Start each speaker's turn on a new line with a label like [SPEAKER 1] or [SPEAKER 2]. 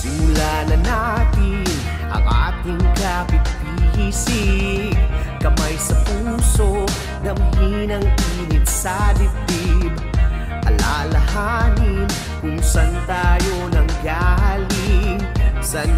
[SPEAKER 1] Simulan na natin ang ating kapit-bisig. Kamay sa puso, damhin ang init sa dibdib. Alalahanin kung saan tayo nanggaling, saan